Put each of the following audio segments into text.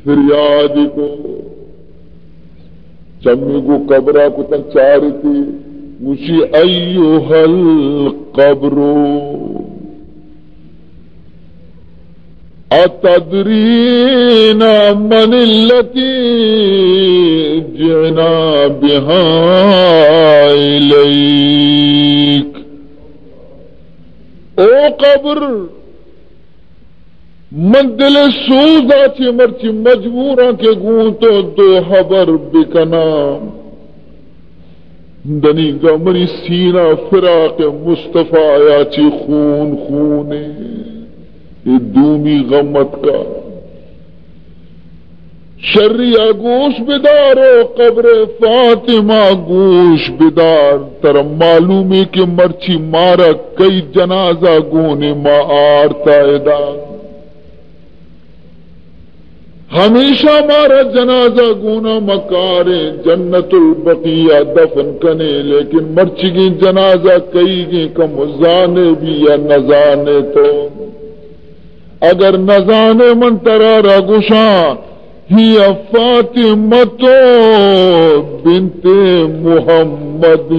فریاد کو چمی کو قبرہ کو تن چاری تھی مجھے ایوہ القبر اتدرین من التی جئنا بہا الیک او قبر من دل سوزا چی مرچی مجبورا کے گون تو دو خبر بکنا دنی گمری سینہ فراق مصطفیٰ یا چی خون خونے یہ دومی غمت کا شریعہ گوش بدارو قبر فاطمہ گوش بدار تر معلومی کہ مرچی مارا کئی جنازہ گونے ما آرتا ادار ہمیشہ مارا جنازہ گونا مکارے جنت البقیہ دفن کنے لیکن مرچی کی جنازہ کئی گی کم زانے بھی یا نزانے تو اگر نزانے من ترارا گشاں ہی فاطمہ بنت محمد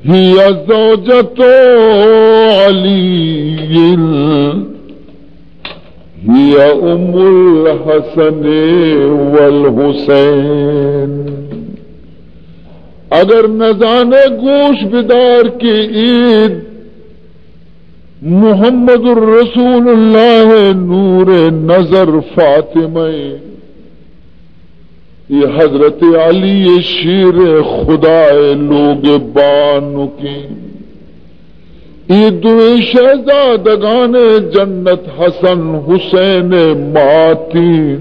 ہی زوجۃ علی ہی ام الحسن والحسین اگر نزانے گوش بدار کی عید محمد الرسول اللہ نور نظر فاطمہ یہ حضرت علی شیر خدا لوگ بانو کی یہ دو شہزادگان جنت حسن حسین ماتی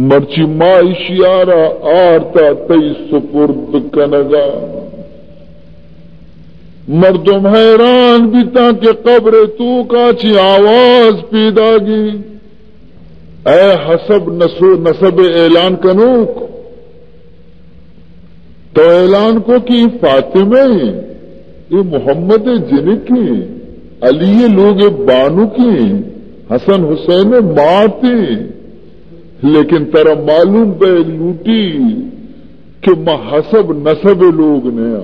مرچی معاشیارہ آرتا تی سپرد کنگا مردم حیران بیتا کہ قبر تو کاچی آواز پیدا گی اے حسب نسب اعلان کنوک تو اعلان کو کی فاطمہ یہ محمد جن کی علی لوگ بانو کی حسن حسین ماتی لیکن ترا معلوم بے لوٹی کہ حسب نسب لوگ نے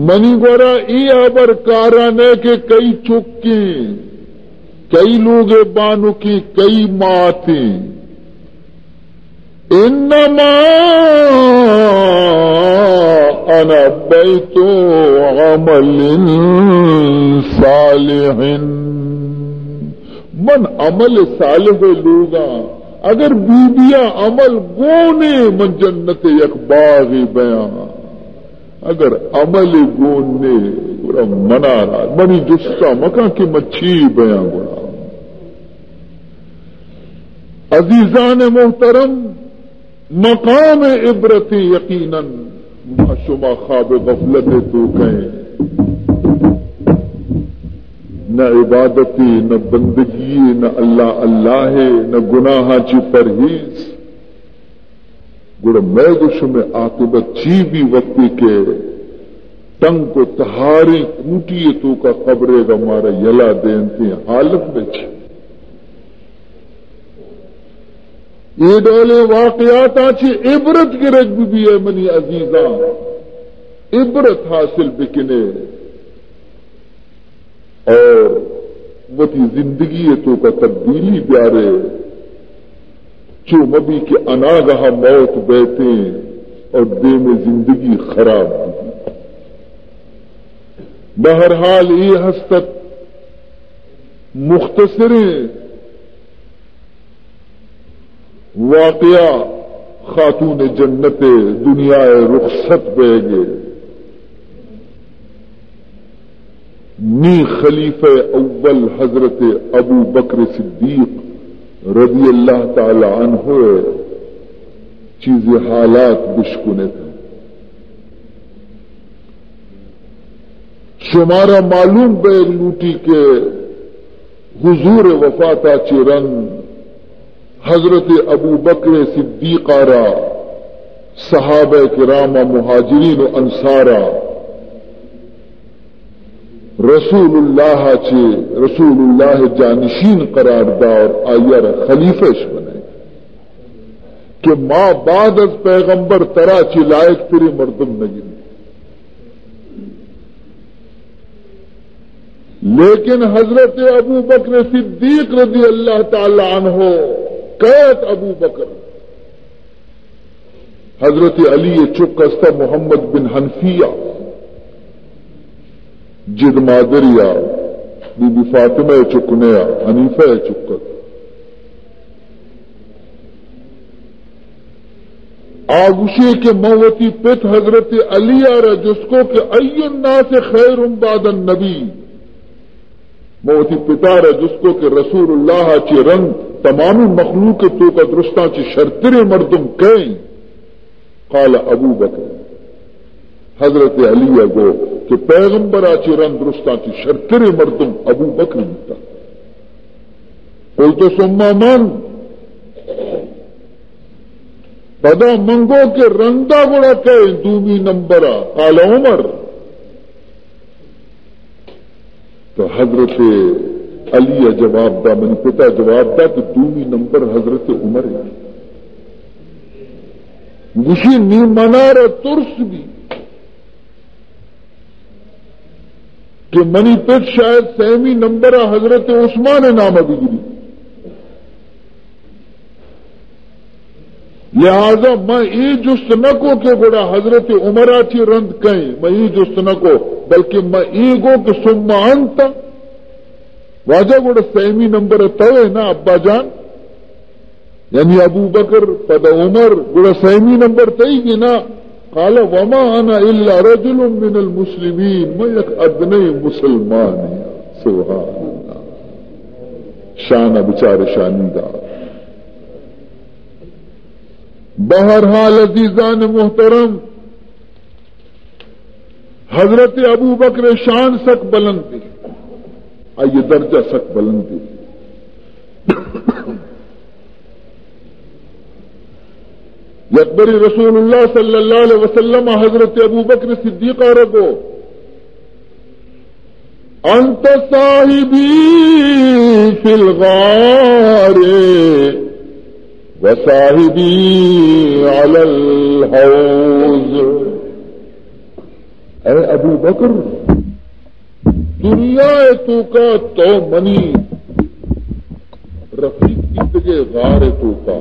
منی گورا ای آبر کارانے کے کئی چکی کئی لوگ بانو کی کئی ماتی انما انا بیت عمل صالح من عمل صالح لوگا اگر بیبیاں عمل گونے من جنت یک باغی بیان اگر عمل گونے گورا منا رہا منی جستا مکان کی مچھی بیان گورا عزیزان محترم مقام عبرت یقیناً شما خواب غفلت تو کہیں نہ عبادتی نہ بندگی نہ اللہ اللہ ہے نہ گناہ چی پرہیز گڑا میں گوش میں عاقبت چی بھی وقتی کے تنگ کو تہاری کوٹی تو کا قبرے گا مارا یلا دینتے حالت میں چی یہ ڈولے واقعات آچی عبرت کی رجب بھی ہے منی عزیزاں عبرت حاصل بکنے اور وتی زندگی تو کا تبدیلی پیارے چو مبی کے اناگاہ موت بیٹھے اور دے میں زندگی خراب دی بہرحال یہ ہستت مختصریں واقعہ خاتون جنت دنیا رخصت بے گے نی خلیفہ اول حضرت ابو بکر صدیق رضی اللہ تعالی عنہ چیزیں حالات بشکنے تھے شمارا معلوم بے لوٹی کے حضور وفاتا چرن حضرت ابو بکر صدیقہ را صحابہ کرام مہاجرین و انصارا رسول اللہ چے رسول اللہ جانشین قرار دا اور آئیر خلیفش بنے کہ ماں بعد از پیغمبر ترا چی لائق تیری مردم نگری. لیکن حضرت ابو بکر صدیق رضی اللہ تعالی عنہ قید ابو بکر حضرت علی چکستا محمد بن حنفیہ جد مادریا بی بی فاطمہ چکنیا حنیفہ چکت آگوشی کے موتی پت حضرت علی آرہ جس کو کہ ای الناس خیر بعد النبی موتی پتا رہا جس کو کہ رسول اللہ چی رنگ تمامی مخلوق تو کا درستان چی شرطر مردم کہیں. قال ابو بکر حضرت علی گو کہ پیغمبر آچی رنگ درستان چی شرطر مردم ابو بکر متا. قلت ثم من پدا منگو کے رنگا گڑا کہیں دومی نمبرہ. قال عمر تو حضرت علی جواب دا من پتا جواب دا کہ دومی نمبر حضرت عمر ہے. گوشی نی منار ترس بھی کہ منی پت شاید سیمی نمبر حضرت عثمان نام بگری. لہذا میں ای جست نہ کو کہ گوڑا حضرت عمرہ چی رند کہیں میں ای جست نہ کو بلکہ میں ای گو کہ ثم انت واجہ گوڑا سیمی نمبر توے نا ابا جان یعنی ابو بکر پدا عمر گوڑا سیمی نمبر تئی گی نا. قال وما انا الا رجل من المسلمین میں ایک ادنی مسلمان ہے. سبحان اللہ شان بچار شانی دا. بہرحال عزیزان محترم حضرت ابو بکر شان سک بلند تھی. آئیے درجہ سک بلند تھی. یکبری رسول اللہ صلی اللہ علیہ وسلم حضرت ابو بکر صدیق رکھو انت صاحبی فی الغار وصاحبی علی الحوض. اے ابو بکر دنیا تو کا تو منی رفیق کی تجھے غار تو کا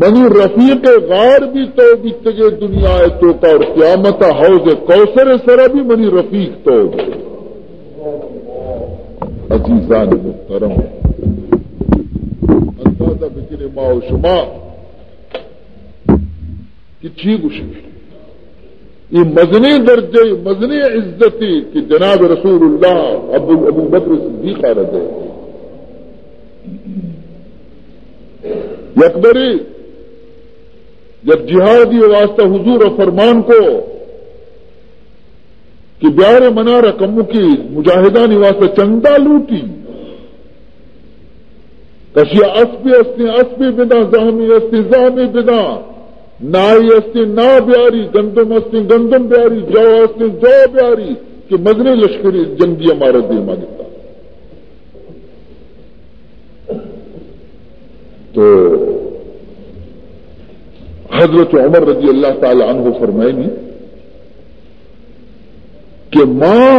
منی رفیق غار بھی تو بھی تجھے دنیا تو کا اور قیامت حوض کوثر سرا بھی منی رفیق تو. عزیزان محترم اندازہ بکر ما و شما کہ ٹھیک یہ مزنی درجے مزنی عزتی کہ جناب رسول اللہ ابو بکر صدیق رضی یکبری جب جہادی واسطہ حضور فرمان کو کہ بیار منا رقموں کی مجاہدانی واسطہ چندہ لوٹی کشیا اسپی استی اسپی بدا زامی استی زامی بدا نائی استی نا بیاری گندم استی گندم بیاری جو استی جو بیاری کہ مدنی لشکری جنگی ہمارا دل مانگتا. تو حضرت عمر رضی اللہ تعالی عنہ فرمائیں گی کہ ماں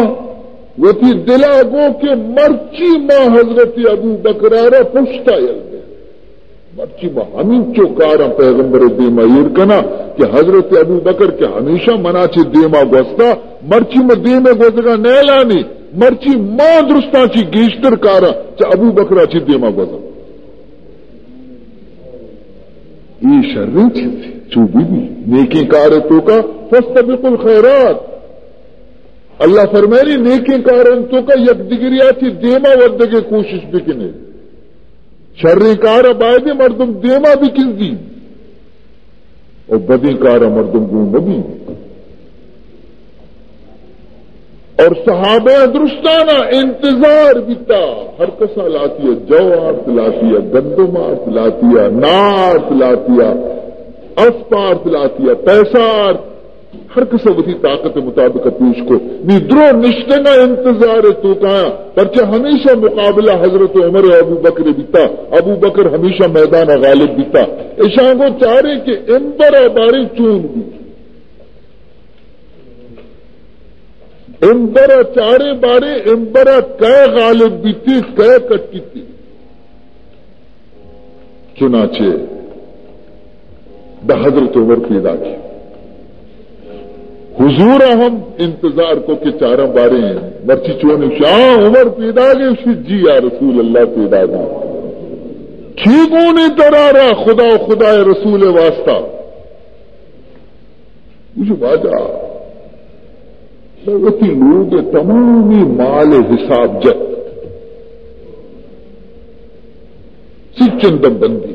وہ تھی دلا گو کہ مرچی ماں حضرت ابو بکرارا پوچھتا یلدے مرچی ماں ہمیں چوکارا پیغمبر دیما یرکنا کہ حضرت ابو بکر کے ہمیشہ مناچی دیما گوستا مرچی میں دیما گوزگا نیلانی مرچی ماں درستا چی گیشتر کارا چا ابو بکرا چی دیما گوزا. یہ شرری چیز چوبی بھی نیکی کارے تو کا فاستبقوا الخیرات. اللہ فرمائے نیکی کارن تو کا یک دگریا چی دیما ودگے کوشش بکنے شرری کارا بائدی مردم دیما بھی کس دی اور بدی کارا مردم گون ببی. اور صحابہ درستانہ انتظار بیتا ہر کسا لاتی ہے جو آرت لاتی ہے گندم آرت لاتی ہے نا آرت لاتی ہے اسپ آرت لاتی ہے پیسہ آرت ہر قسم وتی طاقت مطابق پیش کو نی درو نشتنا انتظار تو کہاں پرچہ ہمیشہ مقابلہ حضرت عمر و ابو بکر بیتا ابو بکر ہمیشہ میدان غالب بیتا اشانگو چارے کہ امبر باری چون بھی امبر چارے بارے امبر کئے غالب بیتی کئے کٹی تھی چنانچہ دا حضرت عمر پیدا کی حضور ہم انتظار کو کہ چارہ بارے ہیں مرچی چونے شاہ عمر پیدا گئے شد جی یا رسول اللہ پیدا گئے ٹھیکوں نے ترارا خدا و خدا رسول واسطہ مجھے باجا سوتی لوگ تمامی مال حساب جت سچندم بندی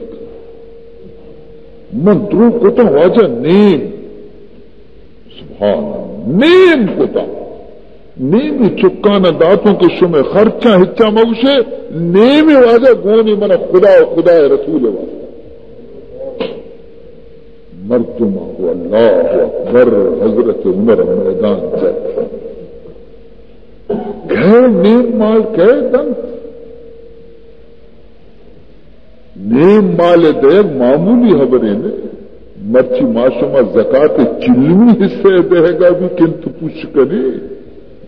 من درو کتا واجہ نیم نیم کتا نیم چکانا داتوں کے شمع خرچہ ہچا موشے نیم واجہ گونی من خدا و خدا رسول واسطہ مردمہ و اللہ اکبر حضرت عمر میدان جت کہے نیم مال کہے دنت نیم مال دے معمولی خبریں نے مرچی معاشمہ زکات چلمی حصے دے گا بھی کنت پوچھ کرے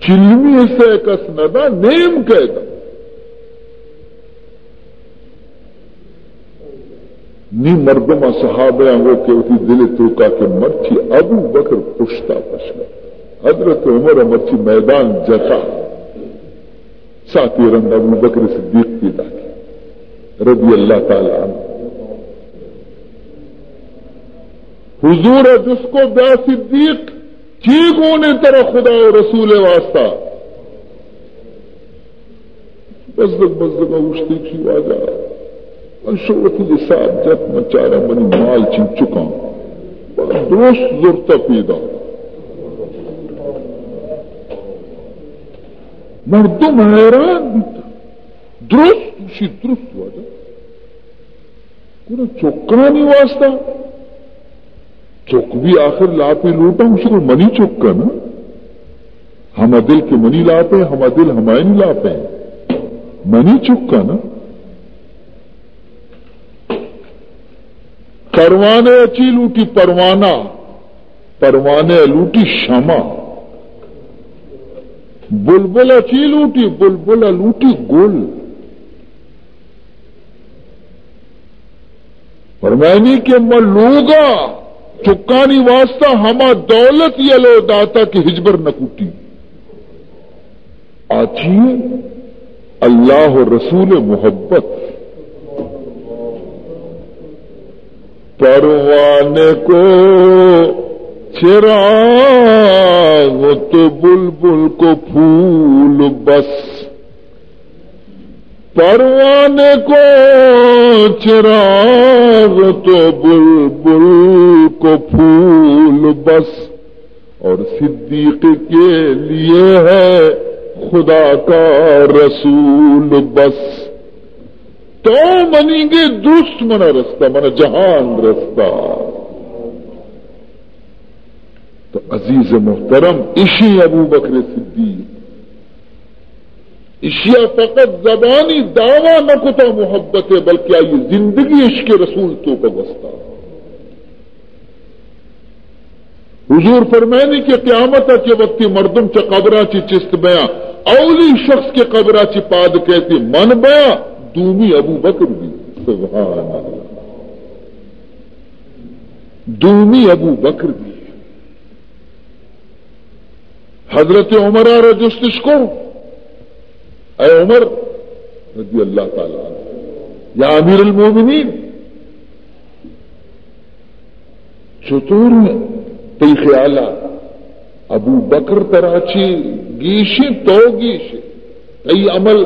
چلمی حصے کس ندا نیم کہے گا نی مردمہ صحابہ وہ کہ اسی دل توکا کہ مرچی ابو بکر پشتا پشتا حضرت عمر مرچی میدان جتا ساتھی رنگ ابو بکر صدیق پیدا کی رضی اللہ تعالی عنہ حضور جس کو بیا صدیق ٹھیک ہونے طرح خدا و رسول واسطہ بزدک اوشتی کی واجہ انشوتی لساب جت مچارا منی مال چن چکا دوست زرتا پیدا مردم حیران بیتا درست اسی درست واجہ کوئی چکرانی واسطہ چک بھی آخر لاپے لوٹا اسی کو منی چکا نا ہم دل کے منی لاپے ہم دل ہمائے نہیں لاپے منی چکا نا پروانے اچھی لوٹی پروانہ پروانے لوٹی شمع بلبل اچھی لوٹی بلبل لوٹی گل فرمانی کے ملوگا چکانی واسطہ ہما دولت یلو داتا کی ہجبر نکوٹی آچی اللہ رسول محبت پروانے کو چراغ تو بلبل کو پھول بس پروانے کو چراغ تو بلبل کو پھول بس اور صدیق کے لیے ہے خدا کا رسول بس تو منیں گے درست منا رستہ منا جہان رستہ تو عزیز محترم اشی ابو بکر صدیق اشیا فقط زبانی دعویٰ نہ کتا محبت ہے بلکہ آئی زندگی عشق رسول تو کا وسطہ حضور فرمائنی کہ قیامت کے وقت مردم چا قبرہ چی چست بیاں اولی شخص کے قبرہ چی پاد کہتی من بیاں دومی ابو بکر بھی سبحان اللہ دومی ابو بکر بھی حضرت عمر رجستش کو اے عمر رضی اللہ تعالی عنہ یا امیر المومنین چطور تی خیالہ ابو بکر تراچی گیشی تو گیشی تی عمل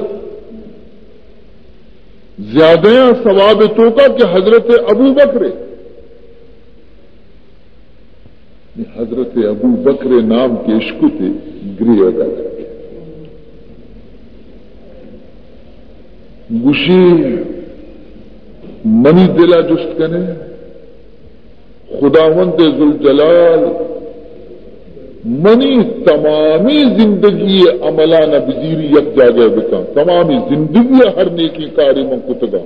زیادہ ثواب تو کا کہ حضرت ابو بکر حضرت ابو بکر نام کے عشق تھے گری ادا کرتے گشی منی دلا جست کنے خداوند ذوالجلال منی تمامی زندگی عملانہ بزیری یک جاگے بکا، تمامی زندگی ہر نیکی کاری من کتگا،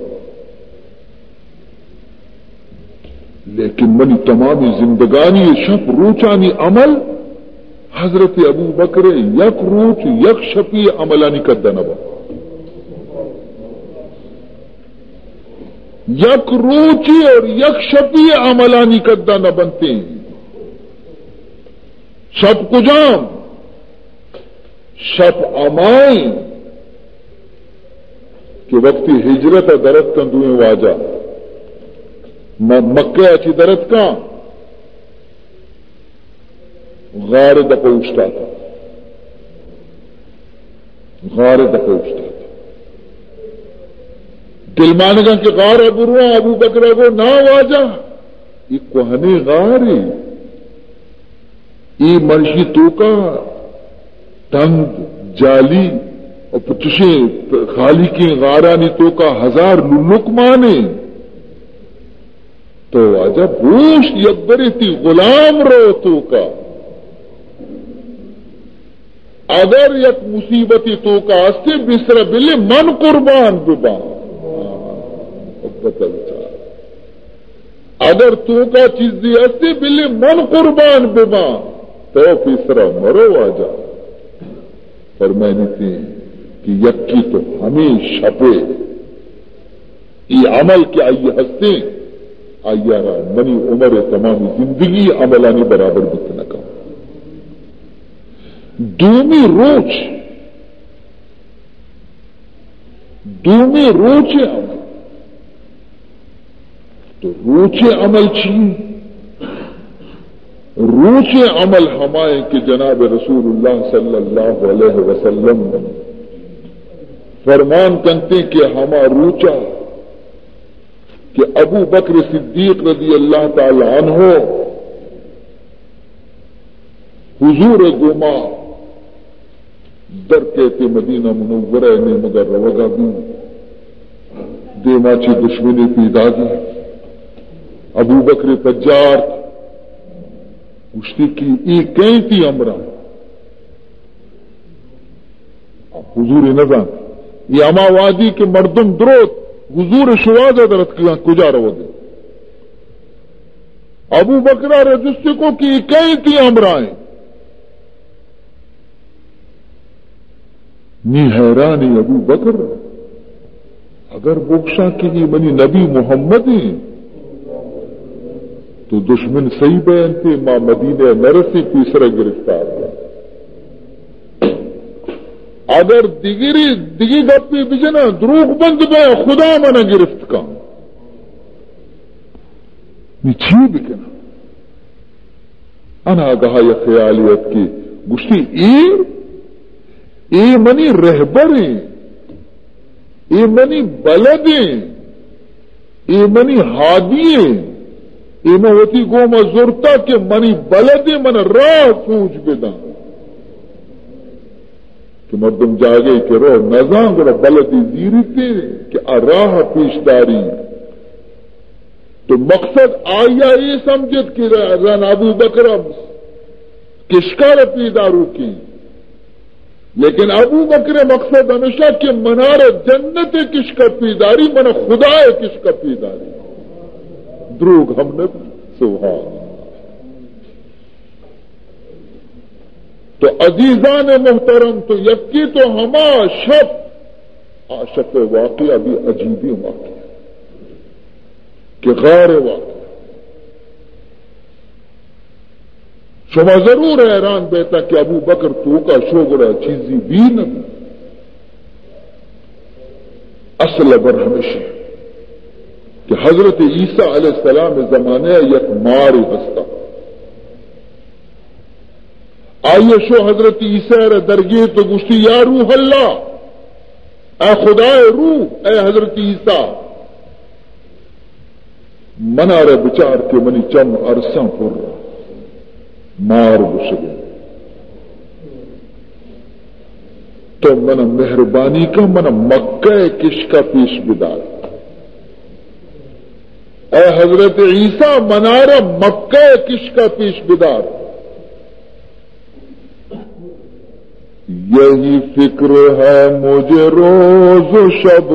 لیکن منی تمامی زندگانی شپ روچانی عمل حضرت ابو بکر یک روچ یک شپی عملانی کدہ نبا، یک روچی اور یک شپی عملانی کدہ نہ بنتے ہیں۔ شپ کجام شپ امائیں کہ وقتی ہجرت درد کندویں واجہ مکہ اچھی درد کا غار دپوچتا تھا، غار دپوچتا تھا، دل مانگا کہ غار ابروا ابو بکر کو نہ واجہ یہ کوہنی غار ہے، یہ منشی تو کا تنگ جالی اور پچھے خالی کی غارانی تو کا ہزار للک مانے تو آجا بوش یکبری تی غلام رو تو کا، اگر یک مصیبتی تو کا استے بسر بلے من قربان ببا، اگر تو کا چیز دی استے بلے من قربان ببا تو تیسرا مرو آجا۔ فرمائنی تھی کہ یکی تو ہمیں شپے یہ عمل کے آئیے ہستے آئیے منی عمر تمامی زندگی عملانی برابر بتنا کا دومی روچ عمل تو روچ عمل چاہیے، روچ عمل ہمائے کہ جناب رسول اللہ صلی اللہ علیہ وسلم فرمان کرتے کہ ہما روچا کہ ابو بکر صدیق رضی اللہ تعالی عنہ حضور گما در کہتے مدینہ منورہ نے مگر روگا بھی دیماچی دشمنی پیدا دی، ابو بکر تجار گشتی کی ای کہیں تھی امرا حضور نظام یہ اما وادی کے مردم دروت حضور شواز درت کجا رو دے ابو بکرہ رجستے کو کی کہیں تھی امرائیں نی حیرانی ابو بکر اگر بخشا کی یہ منی نبی محمد ہیں تو دشمن صحیح بیان تھے ماں مدینہ نرسی تیسرا گرفتار ہے، اگر دیگی گپی بجنا دروغ بند بے خدا منا گرفت کا نیچھی بکنا انا گہا یا خیالیت کی گشتی ای منی رہبریں، ای منی بلدیں، ای منی ہادییں، ایمہ ہوتی گوما زورتا کہ منی بلدیں من راہ پوچھ بدا کہ مردم جاگے کہ رو نظام گرہ بلدی زیری تے کہ راہ پیش داری تو مقصد آیا یہ سمجھت کہ رن ابو بکر کشکار پیدارو کی، لیکن ابو بکر مقصد ہمیشہ کہ منار جنت کشکا پیداری من خدا کشکا پیداری دروگ ہم نے سبحان تو عزیزان محترم تو یکی تو ہما شب عاشق واقعہ بھی عجیبی واقعہ کہ غیر واقعہ شما ضرور حیران بیتا کہ ابو بکر تو کا شوگرہ چیزی بھی نہ اصل بر ہمیشہ کہ حضرت عیسیٰ علیہ السلام زمانے یک مار ہستا آئیے شو حضرت عیسیٰ درگی تو گشتی یا روح اللہ اے خدا روح اے حضرت عیسیٰ منا رے بچار کے منی چم عرصہ پر مار بشگے تو من مہربانی کا من مکہ کش کا پیش بدار اے حضرت عیسیٰ منارہ مکہ کش کا پیش بدار یہی فکر ہے مجھے روز و شب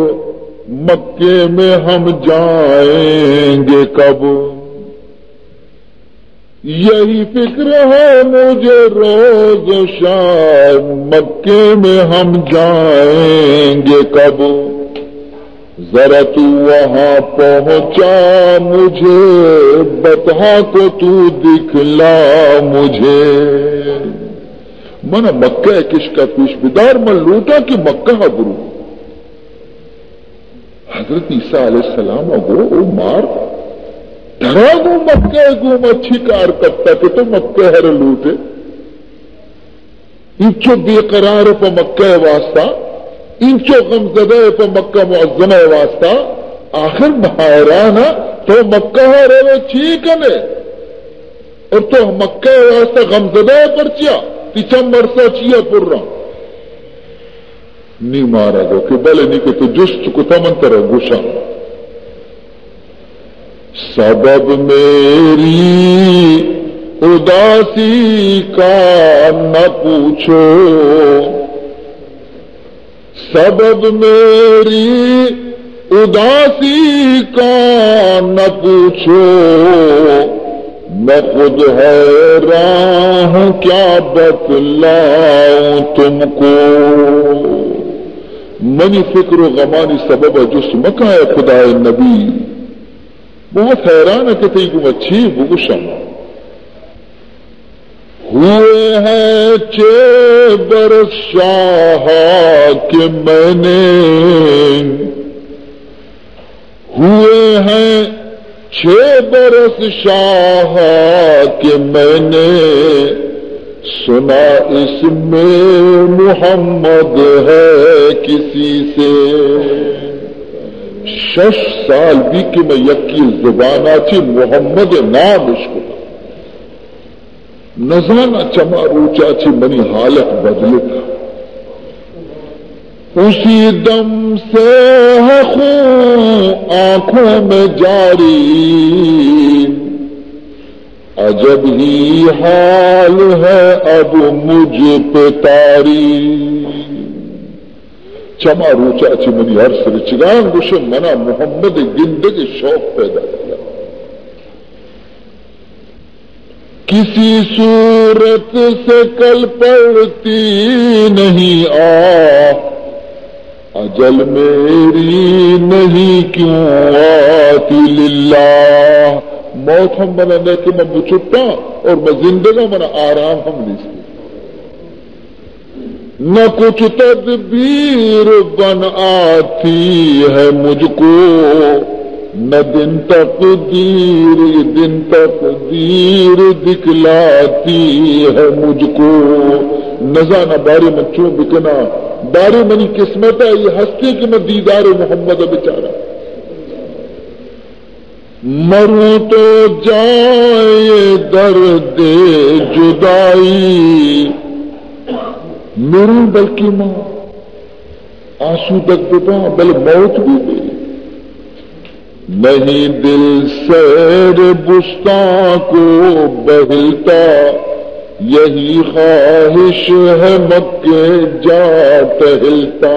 مکے میں ہم جائیں گے کب. یہی فکر ہے مجھے روز و شب مکے میں ہم جائیں گے کب. ذرا تو وہاں پہنچا مجھے بتا کو تو دکھلا مجھے. من مکہ کش کا پیش بیدار من لوٹا کہ مکہ برو. حضرت عیسیٰ علیہ السلام او مار ڈرا گو مکہ گو اچھی کار کرتا کہ تو مکہ ہر لوٹے. انچو بے قرار پا مکہ واسطہ انچو غمزدہ پا مکہ معظمہ واسطہ آخر بحیرانا تو مکہ ہر چیکنے اور تو مکہ واسطہ غمزدہ پرچیا پیچھا مرسا چیا پر رہا نہیں مارا گو کہ بلے نہیں کہ تو جست کو تمن طرح گوشا. سبب میری اداسی کا نہ پوچھو سبب میری اداسی کا نہ پوچھو میں خود حیران ہوں کیا بتلاؤں تم کو. منی فکر و غمانی سبب جس مکہ ہے خدا نبی بہت حیران ہے کہ تی کو اچھی بگشم. ہوئے ہیں 6 برس شاہ کہ میں نے ہوئے ہیں 6 برس شاہ کہ میں نے سنا اس میں محمد ہے کسی سے. 6 سال بھی کہ میں یکی زبان آچی محمد نام عشق نزانا چما روچا چی منی حالت بدلے تھا. اسی دم سے ہے خون آنکھوں میں جاری عجب ہی حال ہے اب مجھ پہ تاری. چما روچا چی منی ہر سرچگان گوشے منا محمد گندگی شوق پیدا کیا. کسی صورت سے کل پڑتی نہیں اجل میری نہیں کیوں آتی للہ. موت ہم بنا کہ میں بچٹا اور میں زندگی منا آرام ہم نہیں سکتے. نہ کچھ تدبیر بن آتی ہے مجھ کو نہ دن تقدیر دکھلاتی ہے مجھ کو. نزانہ بارے مچوں بکنا بارے منی قسمت ہے یہ ہستی کہ میں دیدار محمد بچارا. مروں تو جائے درد جدائی مروں بلکہ ماں آنسو دگدگاں بل موت بھی دے. نہیں دل سیر بستان کو بہلتا یہی خواہش ہے مکے جا ٹہلتا.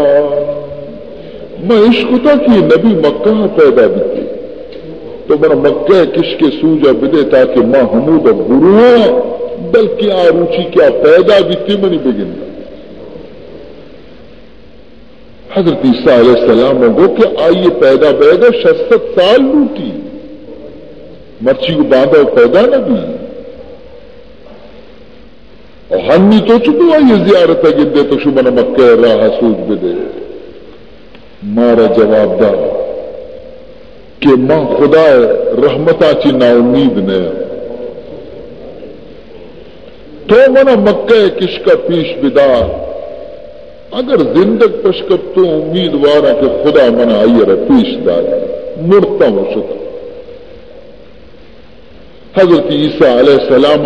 میں عشق تھا کہ نبی مکہ پیدا بھی تھے تو میرا مکہ کش کے سوجا بدے تاکہ ماں حمود اب گروہ بلکہ آروچی کیا پیدا بھی تھی منی بگن. حضرت عیسیٰ علیہ السلام کو کہ آئیے پیدا 66 سال لوٹی مرچی کو باندھا پیدا نہ بھی اور ہنی تو چکو آئیے زیارت ہے گدے تو شبہ مکہ راہ سوچ بدے. مارا جواب دا کہ ماں خدا رحمتہ چی نا امید نے تو منا مکہ کش کا پیش بدار اگر زندگ پشکب تو امیدوار ہے کہ خدا منا آئیے رہا پیش دار مرتا ہو سکتا. حضرت عیسیٰ علیہ السلام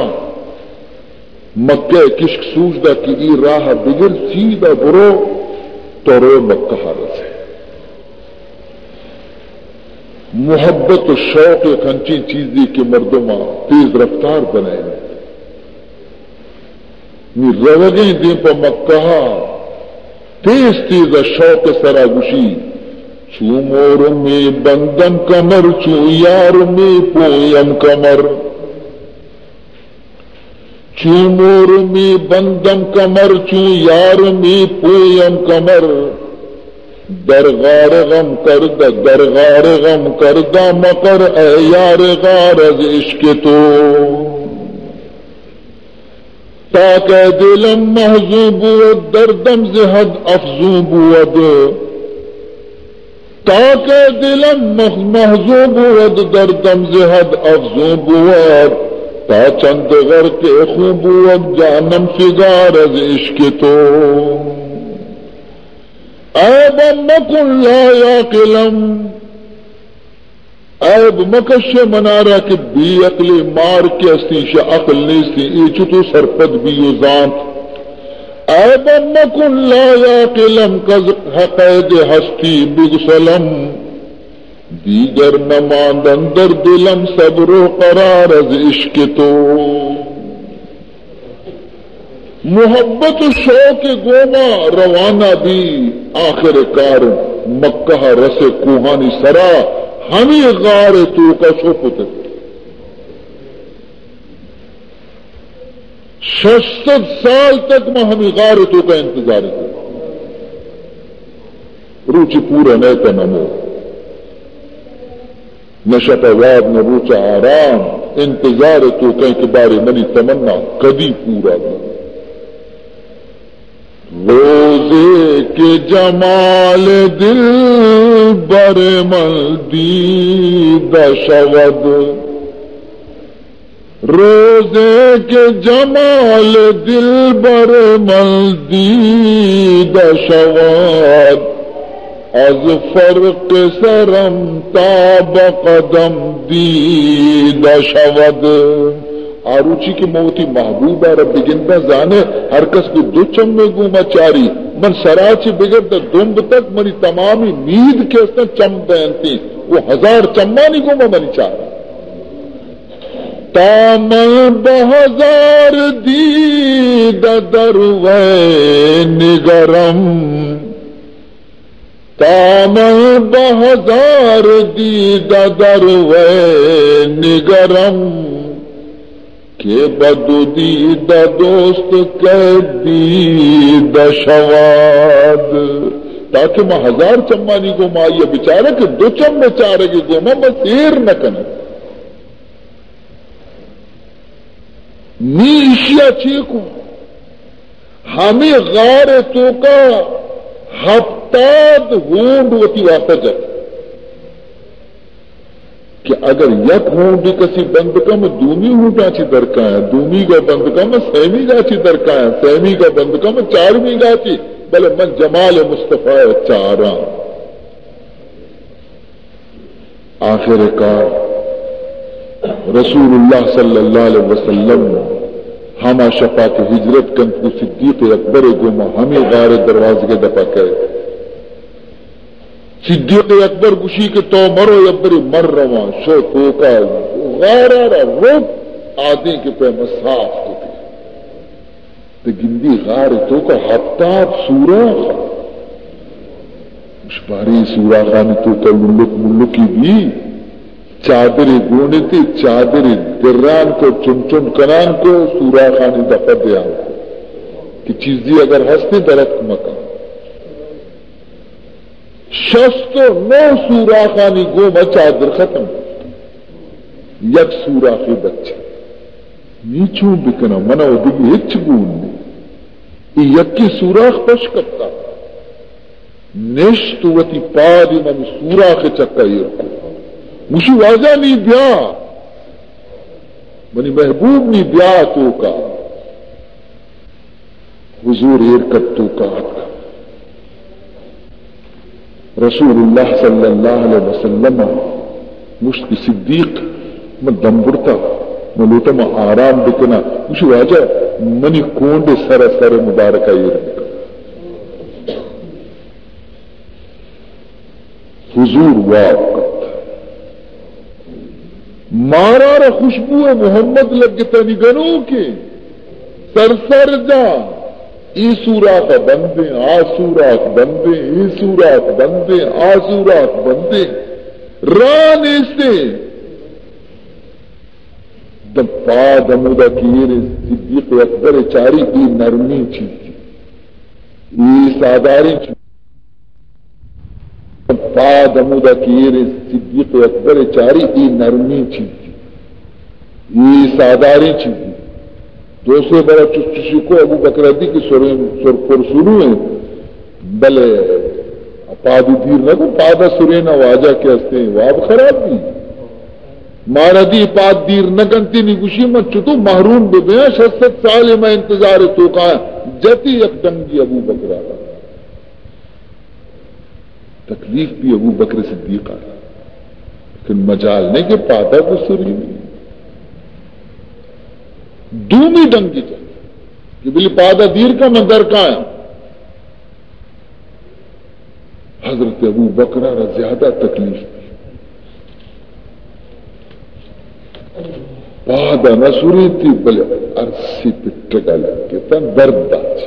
مکہ کشک سوچدا کہ ای راہ بگر سیدھا برو تو رو مکہ حالت ہے. محبت و شوق ایک انچی چیزی کے مردمہ تیز رفتار بنائے روگیں دیں پا مکہ تیز تیز شوق سرا گشی چو مور میں بندم کمر چو یار میں پویم کمر چو مور میں بندم کمر چو یار میں پویم کمر درغار غم کردہ درغار غم کردہ مکر اے یار غار از عشق تو تاکہ دلم محضوب بود دردم زہد افزوب بود تاکہ دلم محضوب بود دردم زہد افزوب بود تا چند غر کے خوب بود جانم فگار از عشق تو عیب مکن لا یاقلم عیب مکش منارا کہ بی عقلی مار کے استیش عقل نیستی ایچو تو سرپد بیو زانت عیب مکن لا یاقلم کز حقید ہستی بگسلم دیگر نماند اندر دلم صبر و قرار از عشق تو محبت و شوق گوما روانہ بھی آخر کار مکہ رس کوہانی سرا ہمیں غار تو کا شوپت 600 سال تک میں ہمیں غار تو کا انتظار کر روچ پورا نیتا نمو نشت واد نہ روچا آرام انتظار تو کہیں کہ بارے منی تمنا کبھی پورا نہ روزے کے جمال دل بر ملدید شود روزے کے جمال دل بر ملدید شود از فرق سرم تاب قدم دید شود آروچی کی موتی محبوبہ رب گندہ زانے ہر کس کو دو چم میں گوما چاری من سراچی بگڑتا دنب تک منی تمامی نید کے اس نے چم بینتی وہ 1000 چمانی گوما منی چارا تامل بہزار دید دروے نگرم تامل بہزار دید دروے نگرم کہ بدو دید دوست کہ دید شواد تاکہ میں 1000 چمانی کو مائیے بچارے کہ 2 چم میں چارے گی گو میں سیر نہ کنے نیشیا چیکو ہمیں غار تو کا ہفتاد ہونڈ ہوتی واپس جائے کہ اگر یک ہونڈی کسی بند کا میں دومی ہونڈا چی درکا ہے دومی کا بند کا میں سیمی گا چی درکا ہے سیمی کا بند کا میں 4ویں گا چی بلے من جمال مصطفیٰ چارا آخر کار رسول اللہ صلی اللہ علیہ وسلم ہما شفا کے ہجرت کن کو صدیق اکبر گوما ہمیں غار دروازے کے دفع کہے صدیق اکبر گشی کے تو مرو اکبر مر رواں شو تو کا غارا روپ آدھی کے پہ مساف ہوتی تو گندی غار تو کا ہفتاب سوراخ اس باری سوراخانی تو کا ملکی بھی چادری گونے تھی چادری دران کو چن چن کنان کو سوراخانی دفع دیا کہ چیزی اگر ہستے درخت مکان 609 سوراخانی گوما چادر ختم یک سوراخی بچے نیچوں بکنا منا وہ دلی ہچ گون نے یکی سوراخ پش کرتا نشت وتی پادی من سوراخ چکا یہ کو مشی واضح نہیں بیا منی محبوب نہیں بیا تو کا حضور ایرکت تو کا رسول اللہ صلی اللہ علیہ وسلم مشت کی صدیق میں دم برتا میں لوٹا میں آرام بکنا مشی واضح منی کونڈے سر سر مبارکہ ایرکت حضور واقع مارا را خوشبو محمد لگتا نگنوں کے سرسر جا ای سوراخ بندے آ سوراخ بندے ای سوراخ بندے آ سوراخ بندے رانے سے پا دمودا کیر صدیق اکبر چاری ای نرمی چیز ای ساداری چیز پا دمودا کیر صدیق اکبر چاری ای نرمی چیز ای ساداری چیز دوسرے بڑا چشی کو ابو بکر دی کی سرخور ہیں بلے پاد دیر نہ کو پادا سرینا واجہ کے ہستے ہیں واب خراب دی مارا دی پاد دیر نہ گنتی نہیں گوشی مت چتو محروم بے بیاں 66 سال میں انتظار تو کا جتی یک ڈنگی ابو بکر آ تکلیف بھی ابو بکر صدیق آ لیکن مجال نہیں کہ پادا کو سری نہیں دومی ڈنگی چل کہ بلی پادا دیر کا منظر کا ہے حضرت ابو بکرہ را زیادہ تکلیف پادا نہ سوری تھی بلے عرصی پٹگا لگے تھا درد داچ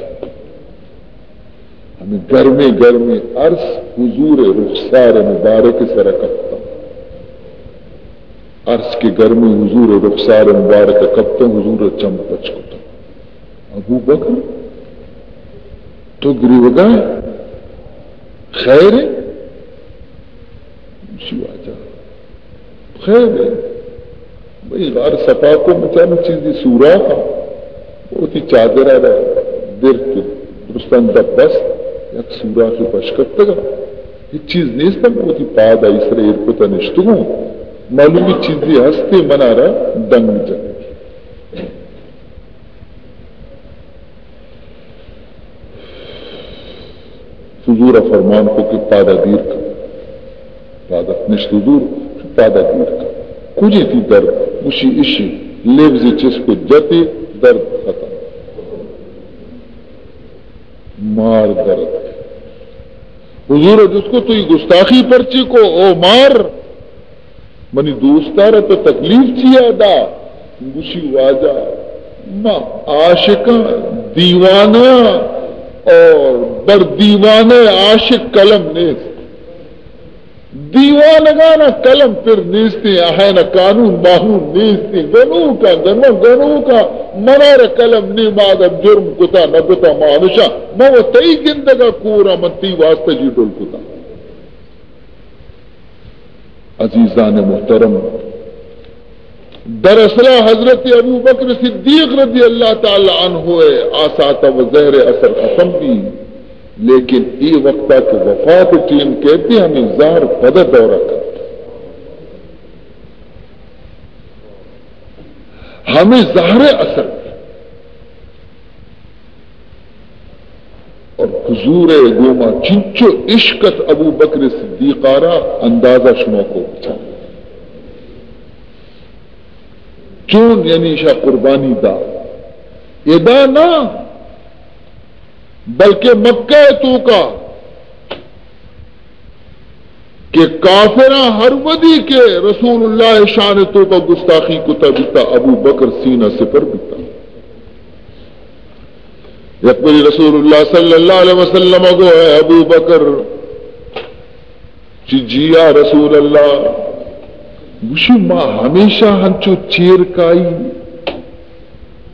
ہمیں گرمی عرص حضور رخسار مبارک سے رکھتا عرص کی گرمی حضور رخسار مبارک کبتا حضور چمپچ کو ابو بکر تو گریو گئے خیر ہے شیواجہ خیر ہے بھئی غار سپا کو مچانا چیزی سورا کا بہت ہی چادرہ رہا در کے درستان دبس یک سورا کی پشکت گا یہ چیز نہیں ستا بہت ہی پاد آئی سر ایرکتا نشتگوں معلومی چیزی ہستے منا رہا دنگ جائے حضور فرمان کو کہ پادا دیر کا پادا نشت حضور پادا دیر کا کجی تھی درد اسی اشی لیوزی چس کو جتے درد ختم مار درد حضور جس کو تو یہ گستاخی پرچی کو او مار منی دوستارا تو تکلیف چیا دا گوشی واجہ ماں عاشقاں دیوانہ اور بر دیوانے عاشق قلم نیست دیوانگانا قلم پر نیستی احینا قانون باہون نیستی گنو کا منار قلم نی مادم جرم کتا نبتا مانشا مو تئی گندگا کورا من تی واسطہ جی ڈول کتا عزیزان محترم دراصل حضرت ابو بکر صدیق رضی اللہ تعالی عنہ آساتا و زہر اثر ختم بھی لیکن ای وقتا کہ وفات ٹیم کہتے ہمیں ظاہر پدہ دورہ کرتا ہمیں ظاہر اثر اور حضور گوما چنچو عشقت ابو بکر صدیقارا اندازہ شما کو بچا چون یعنی شاہ قربانی دا ادا نہ بلکہ مکہ تو کا کہ کافرہ ہر ودی کے رسول اللہ شان تو کا گستاخی کو تبتا ابو بکر سینہ سے پر بتا یقبل رسول اللہ صلی اللہ علیہ وسلم کو ہے ابو بکر جیا رسول اللہ گوشی ماں ہمیشہ ہنچو چیر کائی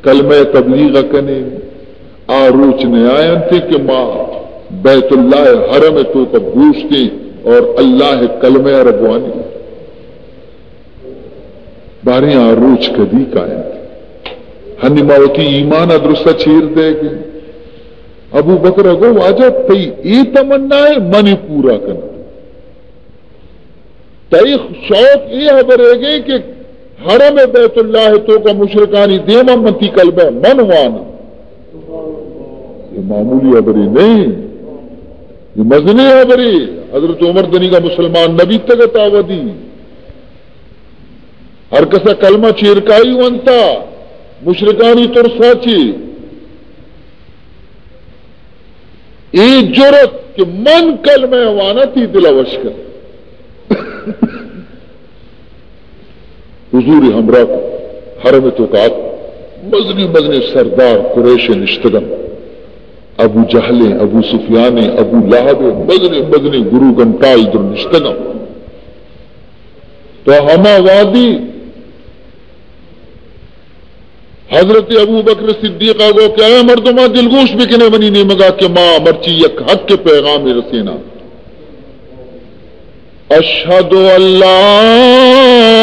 کلمہ تبلیغ کنے آروچ نے آئین تھے کہ ماں بیت اللہ حرم تو کا گوشتے اور اللہ کلمہ ربوانی بارے آروچ کدی کائن تھے ہنی ماوتی ایمان ادرستہ چیر دے گے ابو بکر اگو واجہ تی ای تمنا ہے منی پورا کرنا تئی شوق یہ خبرے گئی کہ حرم بیت اللہ تو کا مشرکانی دیما منتی کلبہ منوانا یہ معمولی خبری نہیں یہ مزنی خبری حضرت عمر دنی کا مسلمان نبی تک آودی ہر کسا کلمہ چیرکائی ونتا مشرکانی ترسا چی ای جرت کہ من کلمہ وانا تی دلوش کر حضور ہمراہ حرم تو کا مزنی سردار قریش نشتگم، ابو جہل، ابو سفیان، ابو لہب، مزنی گرو گنٹال در نشتگم. تو ہما وادی حضرت ابو بکر صدیق آگو کہ اے مردمہ دلگوش بکنے منی نہیں مگا کہ ماں مرچی یک حق کے پیغام رسینا. اشہد ان لا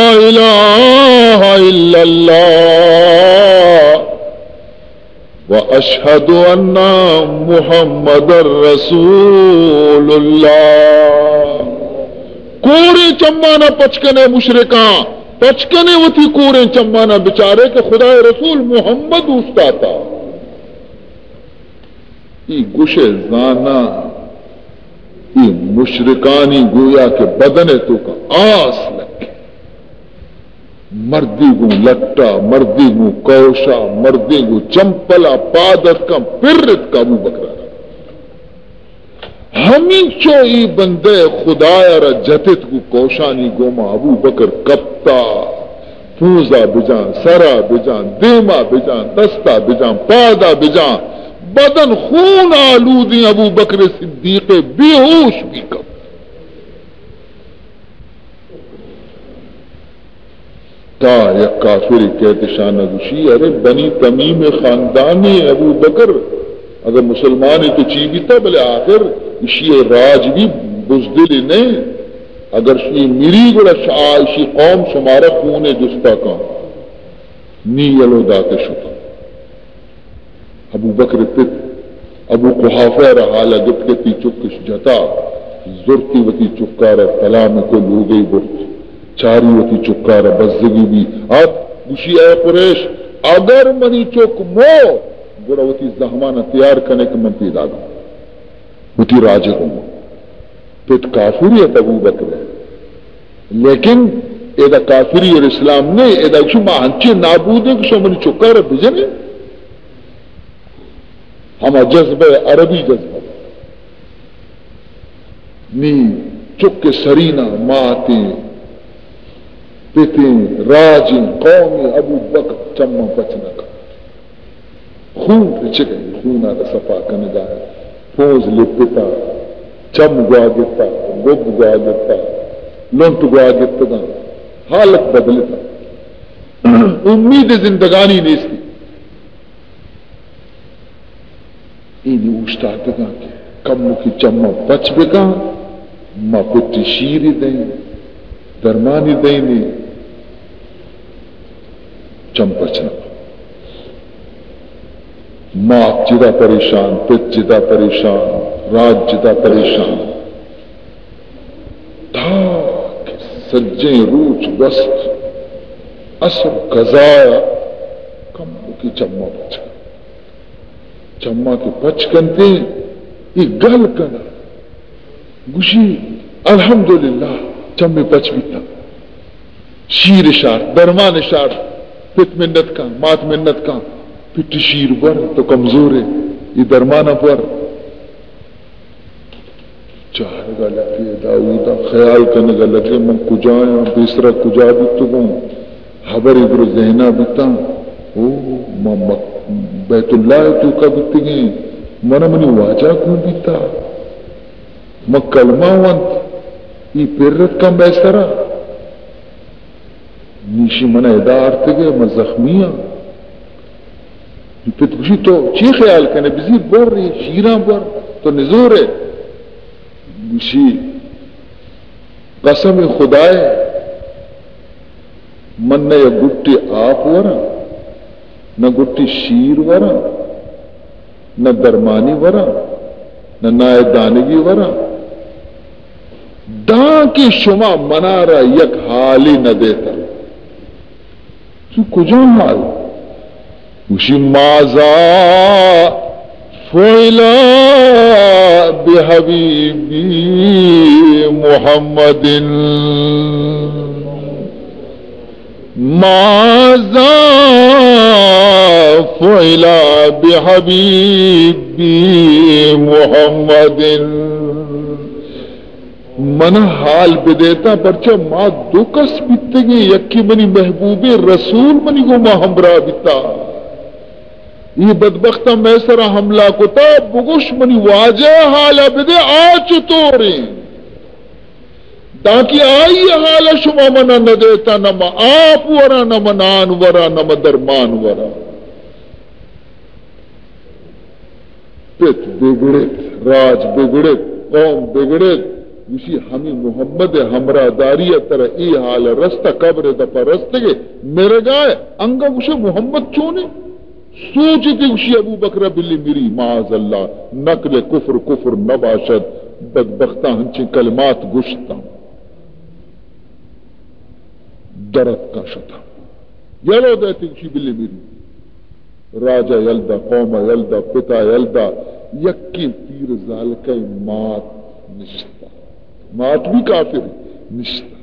الہ الا اللہ واشہد ان محمد رسول اللہ. کوڑے چمانا پچکنے مشرکاں پچکنے وہ تھی کوڑے چمانا بچارے کہ خدا رسول محمد استاتا ای گوشے زانا ای مشرکانی گویا کہ بدنے تو کا آس لگے، مردی گو لٹا، مردی گو کوشا، مردی گو چمپلا پادت کا پرت کا ابو بکر ہمیں چوئی بندے خدایا را جتت کو کوشانی گوما ابو بکر کپتا پوزا بجان، سرا بجان، دیما بجان، دستا بجان، پادا بجان، بدن خون آلودی ابو بکر صدیق بے ہوش بھی کب. تا یک کافر کہتے شانہ گوشی ارے بنی تمیم خاندانی ابو بکر اگر مسلمان تو چی بھی تھا بلے آخر اسی راج بھی بزدل نہیں، اگر شی میری گڑا شی قوم شمارا خون جستا کا نی یلو دا کے شتا. ابو بکر پت ابو قحافہ رہا لگت کے تی چکش جتا زرتی وتی چکارا کلام کو لو گئی برت چاری وتی چکارا بزدگی بھی. اب گوشی اے قریش اگر منی چک مو گڑا وتی زہمانہ تیار کرنے کے من پیدا گا وتی راجہ ہوں پت کافریت ابو بکر لیکن ایدہ کافری اور اسلام نے ایدہ شما ہنچے نابود ہے کہ شما منی چکارا بجنے ہما جذبہ عربی جذبہ نی چک سرینا ماتیں پتیں راجیں قومی ابو بکر چمہ پچنا کا خون چکے خون آدھا صفا کنگا پوز لپتا چم گوا گتا گب گوا گتا لنٹ گوا گتا حالت بدلتا امید زندگانی نیستی اینی اوشتاتا گا کہ کمو کی چمہ بچ بگا ما پتی شیری دیں درمانی دیں چم پچنا ماں جدا پریشان، پت جدا پریشان، راج جدا پریشان تھا کہ سجیں روچ بست اصل قضایا کم کی چمہ پچ چمہ کے پچ کنتے یہ گل کنا گوشی الحمدللہ چمہ پچ بیتا شیر شار درمان شار پت منت کا مات منت کا پٹ شیر پر تو کمزور ہے یہ درمانہ پر چاہ گا لگے داؤدا خیال کرنے گا لگے من کجایا بیسرا کجا بیتو گوں حبر ادھر ذہنہ بیتا او بیت اللہ تو کا بیتے گئے من منی واجہ کیوں بیتا من کلمہ وانت یہ پیرت کا بیسرا نیشی من ادارتے گئے من زخمیاں پتوشی تو چی خیال کرنے بزیر بر رہی شیران بر تو نزور ہے گوشی قسم خدائے من نہ یا گٹی آپ ورا نہ گٹی شیر ورا نہ درمانی ورا نہ نائے دانگی ورا دان کی شما منارا یک حالی نہ دیتا تو کجا حال وشی مازا فعلا بحبیبی محمد مازا فعلا بحبیبی محمد من حال بدیتا پرچہ ما دو کس بیتے گی یکی منی محبوب رسول منی کو ما ہمراہ بیتا یہ بدبختہ میں سرا حملہ کو تا بگوش منی واجہ حالا بدے آچ توڑے تاکہ آئی حالا شما منا نہ دیتا نما آپ ورا نما نان ورا نما درمان ورا پت بگڑت راج بگڑت قوم بگڑت اسی ہمیں محمد ہمراہ داری طرح ای حال رستہ قبر دپا رستگے میرے گائے انگا اسے محمد چونے سوچتی اسی ابو بکر بلی میری معاذ اللہ نقل کفر کفر نباشد بدبختہ ہنچی کلمات گشتا درد کا شتا یلو دیتی اسی بلی میری راجہ یلدا قوم یلدا پتا یلدا یکی پیر ذالکہ مات نشتا مات بھی کافر نشتا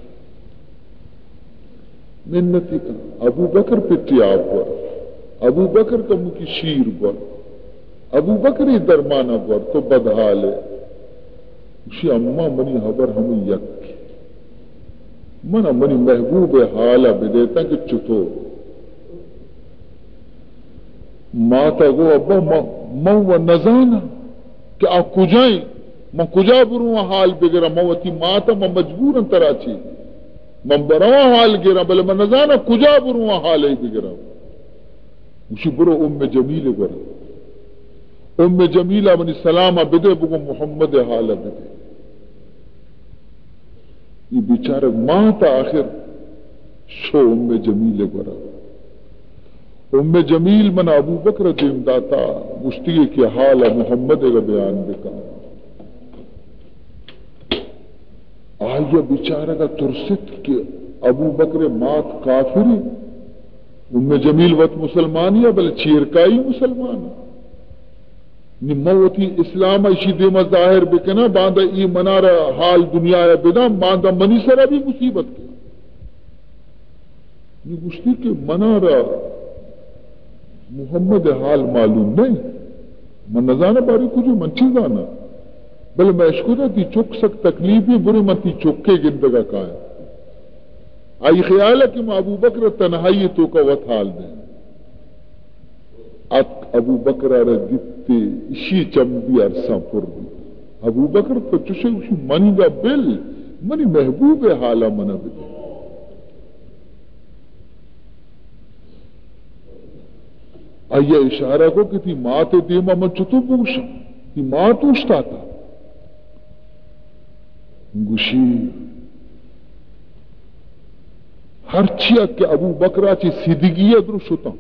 منتی کا ابو بکر پتی آپ پر ابو بکر کا منہ کی شیر پر ابو بکر ہی درمانہ پر تو بدحال ہے اسی اماں منی حبر ہمیں یک منا منی محبوب حالہ بدیتا کہ چطور ماتا گو ابا مو نزانا کہ آپ کجائیں میں کجا بروں حال بگرا موتی ماتا میں مجبورا تراچی میں بروا حال گرا بلے میں نزانا کجا بروں حال ہی بگرا اسی برو ام جمیل برا ام جمیلہ منی سلامہ بدے بگو محمد حالہ بدے یہ بیچارہ ماتا آخر شو ام جمیل برا ام جمیل من ابو بکر دیم داتا مشتیے کی حال محمد کا بیان بکا آیا بیچارہ کا ترست کہ ابو بکر مات کافری ام جمیل وقت مسلمانی ہے بل چیرکائی مسلمان نموتی اسلام ایشی دیما ظاہر بکنا باندھا ای منارا حال دنیا یا بدام باندھا منی سرا بھی مصیبت کے یہ گشتی کہ منارا محمد حال معلوم نہیں من نزانا باری کجو من چیزانا بلے میں اشکرہ تی چک سک تکلیفی برے من تی چکے گندگا کائیں آئی خیال ہے کہ میں ابو بکر تنہائی تو کا وقت حال دیں ابو بکر رجتے اسی چمدی عرصہ پر بھی ابو بکر تو چشے اسی منی گا بل منی محبوب حالہ منہ بلے آئیے اشارہ کو کہ تھی ماں تو دیما من چطور بوشا تھی ماں تو اشتا تھا گوشی ہر چیا کہ ابو بکرہ چی سیدگی درو شتا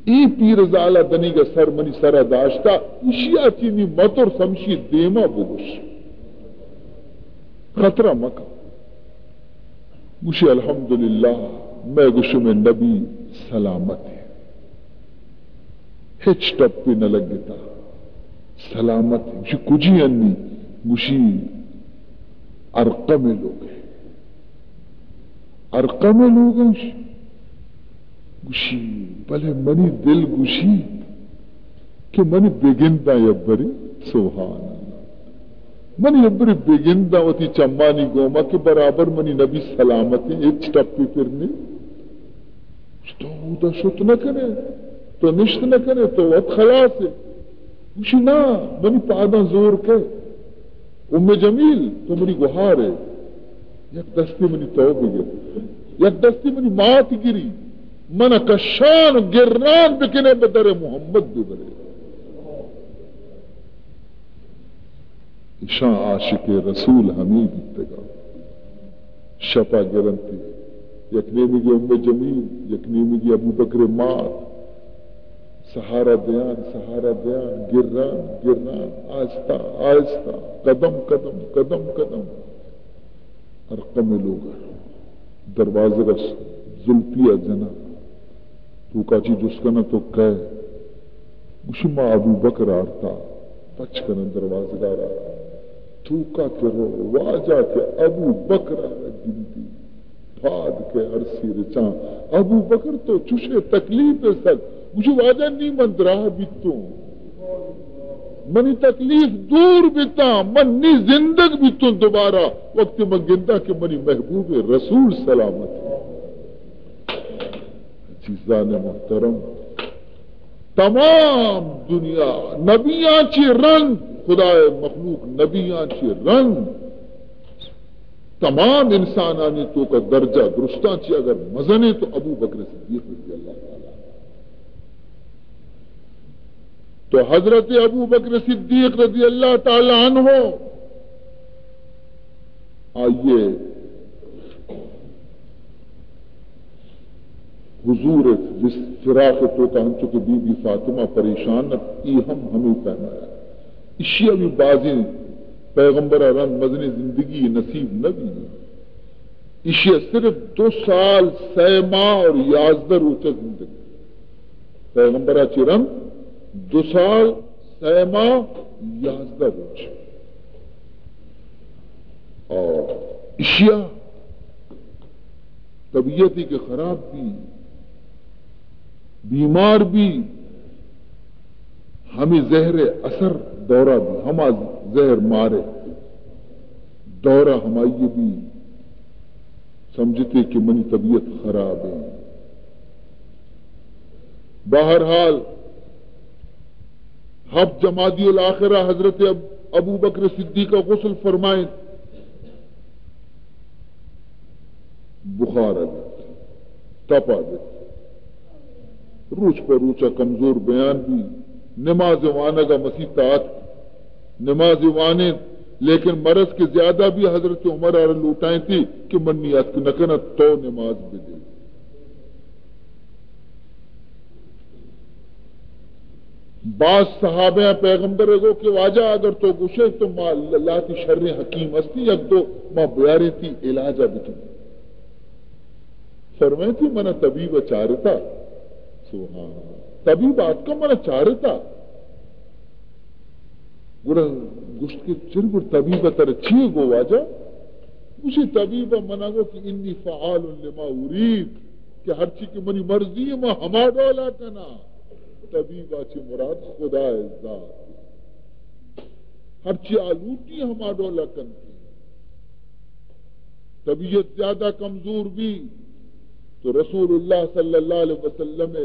ای پیر زالہ دنی کا سر منی سرہ داشتا اشیا چینی مطر سمشی دیما بگوش خطرہ مکہ گوشی الحمدللہ میں گوشو میں نبی سلامت ہے ہچ ٹپ پہ نہ لگتا سلامت ہے گوشی کجی انی گوشی ارقم لوگ ہیں ارقم لوگ ہیں گوشی بلے منی دل گوشی کہ منی بگندہ یبری سبحان اللہ منی یبری بگندہ وتی چمانی گوما کہ برابر منی نبی سلامت ہے ایک ٹپی پھرنے تو دا شت نہ کرے تو نشت نہ کرے تو وقت خلاص ہے گوشی نا منی پادا زور کے ام جمیل تو منی گہار ہے یک دستی منی توب گر یک دستی منی مات گری من کشان گران بکنے بدر محمد ببرے ایشان عاشق رسول حمید اتگا شپا گرنتی یک نیمی گی ام جمیل یک نیمی گی ابو بکر مات سہارا دیان گران گران آہستہ آہستہ قدم قدم قدم قدم ارقم لوگ دروازے کا زلفی جنا تو کاچی جس کا نہ تو کہے مشما ابو بکر آرتا پچ کر دروازے دارا تو کا کرو واجہ کے ابو بکر گنتی پھاد کے عرصی رچاں ابو بکر تو چشے تکلیف سک مجھے واجہ نہیں من راہ بیتوں منی تکلیف دور بیتا من نی زندگ بیتوں دوبارہ وقت میں گندہ کہ منی محبوب رسول سلامت ہے عزیزان محترم تمام دنیا نبیاں چی رنگ خدا مخلوق نبیاں چی رنگ تمام انسانانی تو کا درجہ درستان چی اگر مزنے تو ابو بکر صدیق رضی اللہ تعالی تو حضرت ابو بکر صدیق رضی اللہ تعالی عنہ آئیے حضور فراق تو کا ہم چکے بی بی فاطمہ پریشان ای ہمیں پہنایا اشیاء بھی بازی پیغمبر رنگ مزنی زندگی نصیب نبی اشیاء صرف 2 سال 6 ماہ اور 11 روچہ زندگی پیغمبر چرم 2 سال 6 ماہ 11 روچہ اور اشیاء طبیعتی کے خراب بھی بیمار بھی ہمیں زہر اثر دورہ بھی ہما زہر مارے دورہ ہماری بھی سمجھتے کہ منی طبیعت خراب ہے بہرحال ہب جمادی الاخرہ حضرت ابو بکر صدیق کا غسل فرمائیں بخار تپا دیتا روچ پر روچا کمزور بیان بھی نماز وانا کا مسیح طاعت نماز وانے لیکن مرض کے زیادہ بھی حضرت عمر اور لوٹائیں تھی کہ منیات نکنا تو نماز بھی دے بعض صحابہ پیغمبر کو کہ واجہ اگر تو گشے تو ماں اللہ کی شر حکیم ہستی یک دو ماں بیاری تھی علاجہ بکن فرمائیں تھی منہ طبیب چارتا سبحان طبیب آت کا منہ چارتا گوڑا گشت کے چرگر طبیب تر چھئے گو واجہ اسی طبیب منہ گو کہ انی فعال لما ارید کہ ہر چی کی منی مرضی ہے ماں ہما ڈولا کنا طبیب آچے مراد خدا ذات ہر چی آلوٹی ہما ڈولا کن کی طبیعت زیادہ کمزور بھی تو رسول اللہ صلی اللہ علیہ وسلم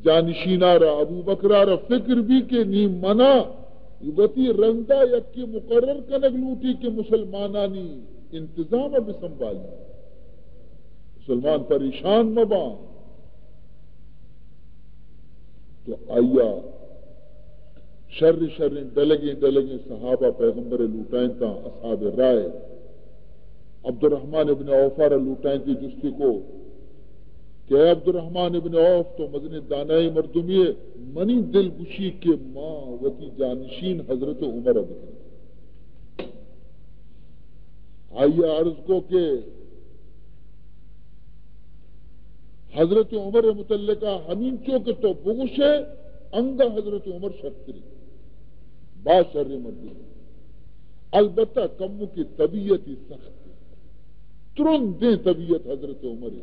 جانشینہ را ابو بکرہ را فکر بھی کہ نیم منا یوگتی رنگا یکی مقرر کنگ لوٹی کہ مسلمانانی انتظام اب سنبھالی مسلمان پریشان مباں تو آیا شر ڈلگیں صحابہ پیغمبر لوٹائیں تا اصحاب رائے عبد الرحمن ابن عوفہ را لوٹائیں تھی جستی کو کہ اے عبد الرحمن ابن عوف تو مزن دانائی مردمی منی دل گشی کے ماں وتی جانشین حضرت عمر ابن آئیے عرض کو کہ حضرت عمر متعلقہ ہمین چوک تو بغش ہے انگا حضرت عمر شرطری با شر مردمی البتہ کمو کی طبیعت ہی سخت ترند دیں طبیعت حضرت عمر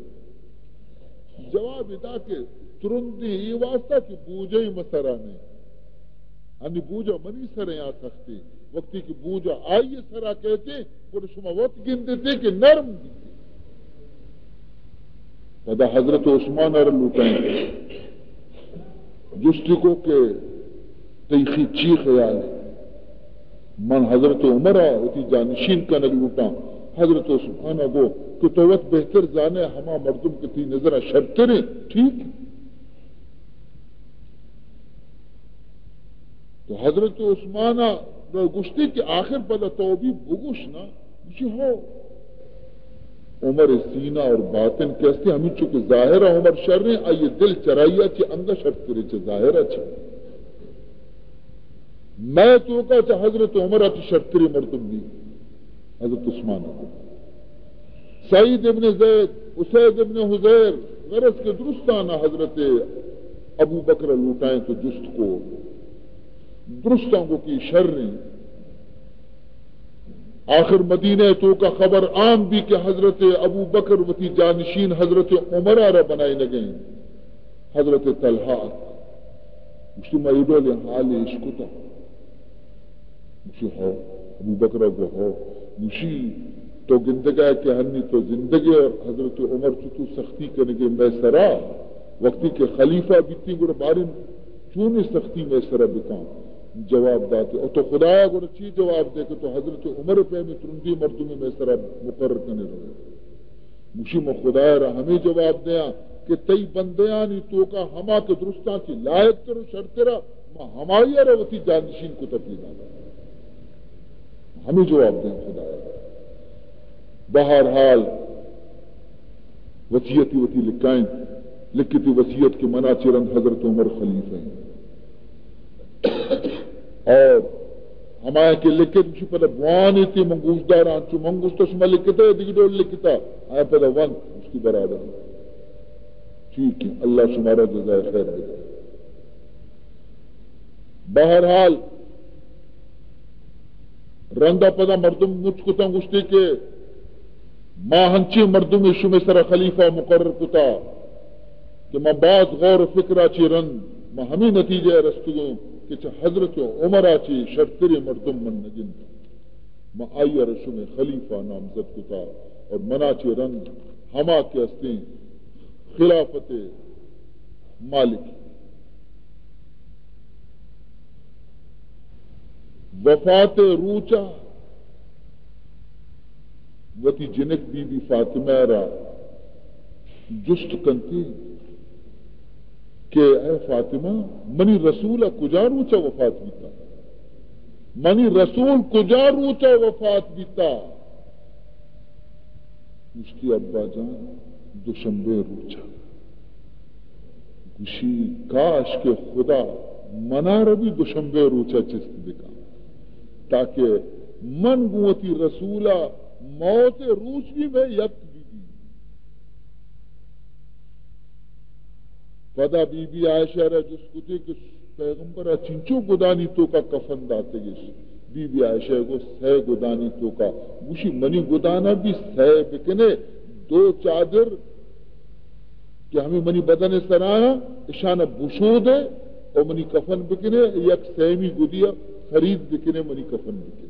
جواب ادا کہ ترند دیں یہ واسطہ کہ بوجہ ہی مسرانے یعنی بوجہ منی سریں آ سکتے وقتی کہ بوجہ آئیے سرا کہتے وہ شما وقت گن دیتے کہ نرم دیتے پدا حضرت عثمان اور لوٹائیں جستی کو کہ تیخی چی خیال ہے من حضرت عمر ہوتی جانشین کا نگ لوٹاں حضرت عثمان کو کہ تو وقت بہتر جانے ہما مردم کی تھی نظر شرطرے ٹھیک تو حضرت عثمان گشتی کہ آخر پدا تو بھی بگوش نا مجھے ہو عمر سینہ اور باطن کیسے ہمیں چونکہ ظاہرہ عمر شر رہے آئیے دل چرائیا چی انگا شرط کرے چی ظاہرہ چی میں تو کہا چا حضرت عمر آتی شرطری مردم دی حضرت عثمان کو سعید ابن زید اسید ابن حزیر غرض کے درستانہ حضرت ابو بکر لوٹائیں تو جست کو درستوں کو کی شر رہی آخر مدینہ تو کا خبر عام بھی کہ حضرت ابو بکر وتی جانشین حضرت عمر آرہ بنائی نگئیں حضرت طلحہ مجھے مہیدو لے حال عشقتا مجھے ہو ابو بکر کو ہو مجھے تو گندگا کہ ہنی تو زندگی اور حضرت عمر تو سختی کرنے کے میں سرا وقتی کے خلیفہ بیتی گوڑا بارن چونی سختی میں سر بکاں جواب داتے اور تو خدایا کو اچھی جواب دے کہ تو حضرت عمر پہ میں ترنتی مردمی میں سر مقرر کرنے رہے مشی میں خدایا رہا ہمیں جواب دیا کہ تئی بندیانی تو کا ہما کے درستان کی لائق کرو شرط رہا ماں ہماری روتی جانشین کو تبدیل آ ہمیں جواب دیں خدایا بہرحال وصیتی وتی لکھائیں لکھتی وصیت کے منع چرند حضرت عمر خلیفہ ہیں اور ہمارے کے لکھت مجھے پتہ بوانی تھی منگوش داران چو منگوش تو شما لکھتا ہے دیکھ ڈول لکھتا آیا پتہ ون اس کی برادر ٹھیک ہے اللہ شمارا جزائے خیر دے بہرحال رندہ پدا مردم مجھ کو تنگوشتے کے ماں ہنچی مردم ایشو میں سر خلیفہ مقرر کتا کہ ماں بات غور و فکر آچی رند ماں ہمیں نتیجہ رستگوں کہ حضرت عمر آچی شرطری مردم من نجن ماں آئی رشو میں خلیفہ نامزد کتا اور مناچی رند ہما کے استیں خلافت مالک وفات روچا وتی جنک بی بی فاطمہ را جست کنتی کہ اے فاطمہ منی رسول کجا روچا وفات بیتا منی رسول کجا روچا وفات بیتا اس کی ابا جان دوشنبے روچا گوشی کاش کے خدا منا ربی دوشنبے روچا چست بکا تاکہ من گوتی رسولہ موت روچ بھی میں یک بھی پدا بی بی عائشہ را جس کو تھے کہ پیغمبر چنچو گدانی تو کا کفن داتے گئے بی بی عائشہ کو سہ گدانی تو کا گوشی منی گدانا بھی سہ بکنے دو چادر کہ ہمیں منی بدن سرایا اشانہ بشود ہے اور منی کفن بکنے یک سہمی گدیا خرید بکنے منی کفن بکنے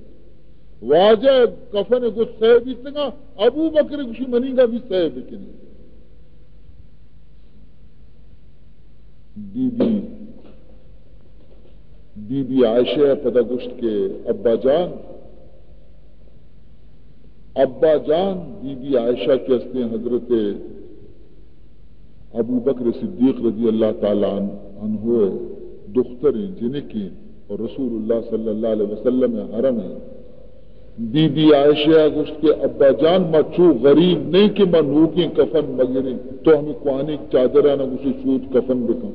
واجہ کفن کو سہ بیتنگا ابو بکر گوشی منی گا بھی سہ بکنے بی بی عائشہ پدا گشت کے ابا جان بی بی عائشہ کے ہستے حضرت ابو بکر صدیق رضی اللہ تعالی عنہ دختر ہیں جنہیں کی اور رسول اللہ صلی اللہ علیہ وسلم حرم ہے بی بی عائشہ گشت کے ابا جان ما چو غریب نہیں کہ ما نوکی کفن مگریں تو ہمیں کوانی چادرانہ اسے شود کفن بکن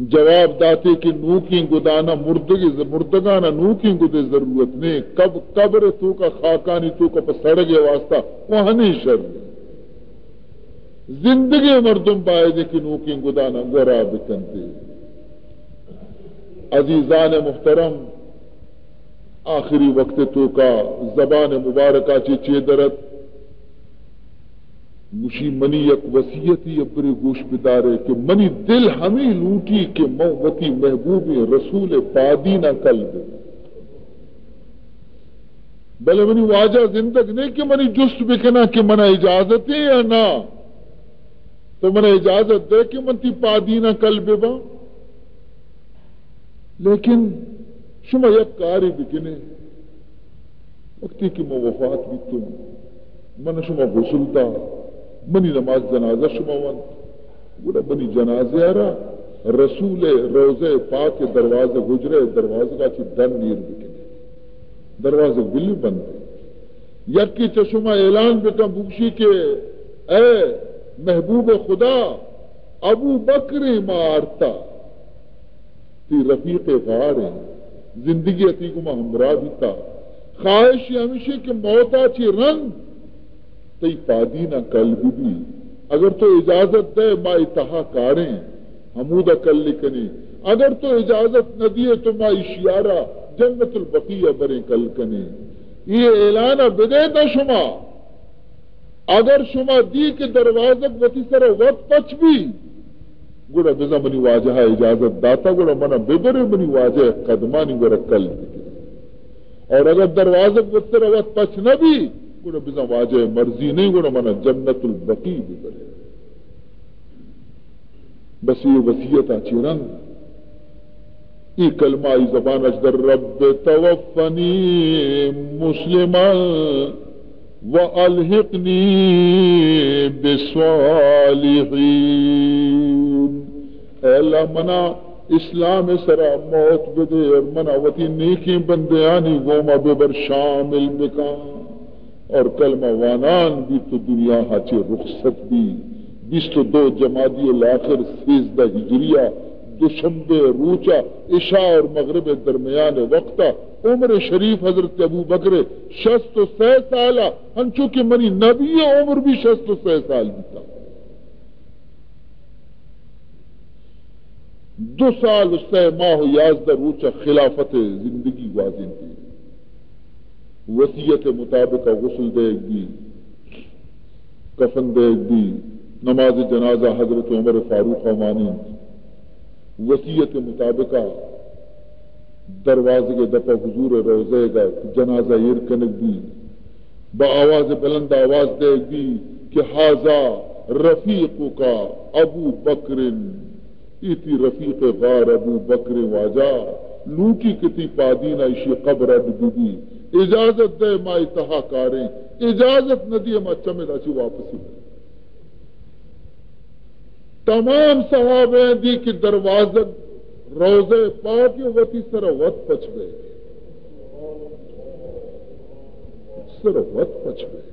جواب داتے کہ نوکی گدانا مردگانا نوکی گدے ضرورت نہیں قبر تو کا خاکانی تو کا پسڑگے واسطہ وہاں شر زندگی مردم پائے دے کہ نوکی گدانا گورا بکنتے عزیزان محترم آخری وقت تو کا زبان مبارکہ چیچے درد مشی منی یک وصیتی ابری گوش بدارے کہ منی دل ہمیں لوٹی کہ موتی محبوب رسول پادی نہ قلب بلے منی واجہ زندگ نہیں کہ منی جست بکنا کہ منا اجازت ہے یا نہ تو منا اجازت دے کہ منتی پادی نہ قلب با لیکن شما یک کاری بکنے وقتی کہ میں وفات بھی تم من شما غسل دا منی نماز جنازہ شما ون بولا منی جنازہ را رسول روزے پاک کے دروازے گجرے دروازے کا چی دن نیر بکنے دروازے بلی بند یک کی چشمہ اعلان بکا بوشی کے اے محبوب خدا ابو بکر مارتا تی رفیق غار ہیں زندگی اتی کو میں ہمراہ بیتا خواہش ہمیشہ کہ موتا چی رنگ تی پادی نہ قلب بھی اگر تو اجازت دے ما اتحا کاریں حمودہ کل لکنے اگر تو اجازت نہ دیے تو ما اشیارہ جنت البقیہ بریں کل کنے یہ اعلانہ بدے تا شما اگر شما دی کے دروازک وطی سر وقت پچ بھی گوڑا بزا منی واجہ اجازت داتا گوڑا منا ببرے منی واجہ قدمانی گوڑا کل بکنے اور اگر دروازک وطی سر وقت پچ نہ بھی گوڑا بزا واجہ مرضی نہیں گوڑا منا جنت البقی ببرے بس یہ وصیت چیرن ای کلمہ ای زبان اجدر رب توفنی مسلما والحقنی بالصالحین، اے اللہ منا اسلام سرا موت بدے اور مناوتی نیکی بندیانی گوما ببر شامل بکا، اور کلمہ وانان بھی تو دنیا ہاچے رخصت بھی 22 جمادی الاخر 13 ہجریہ دوشنبے روچا عشاء اور مغرب درمیان وقتا عمر شریف حضرت ابو بکر 66 سالہ ہنچو کہ منی نبی عمر بھی 66 سال بیتا، 2 سال اس سے ماہ 11 روچا خلافت زندگی واضح تھی، وصیت مطابق غسل دے گی، کفن دے گی، نماز جنازہ حضرت عمر فاروق امانی، وصیت مطابق دروازے کے دفعہ حضور روزے گا جنازہ ایرکنک دی، بآواز بلند آواز دے گی کہ حاضا رفیق کا ابو بکر، ایتی رفیق غار ابو بکر واجا لوٹی کتی پادینا اشی قبر دی، اجازت دے ما اتحا کاریں، اجازت نہ دی ما چمدا چی واپسی، تمام صحابہ دی کہ دروازہ روزے پاک وتی سر وت پچ گئے، سر وت پچ گئے،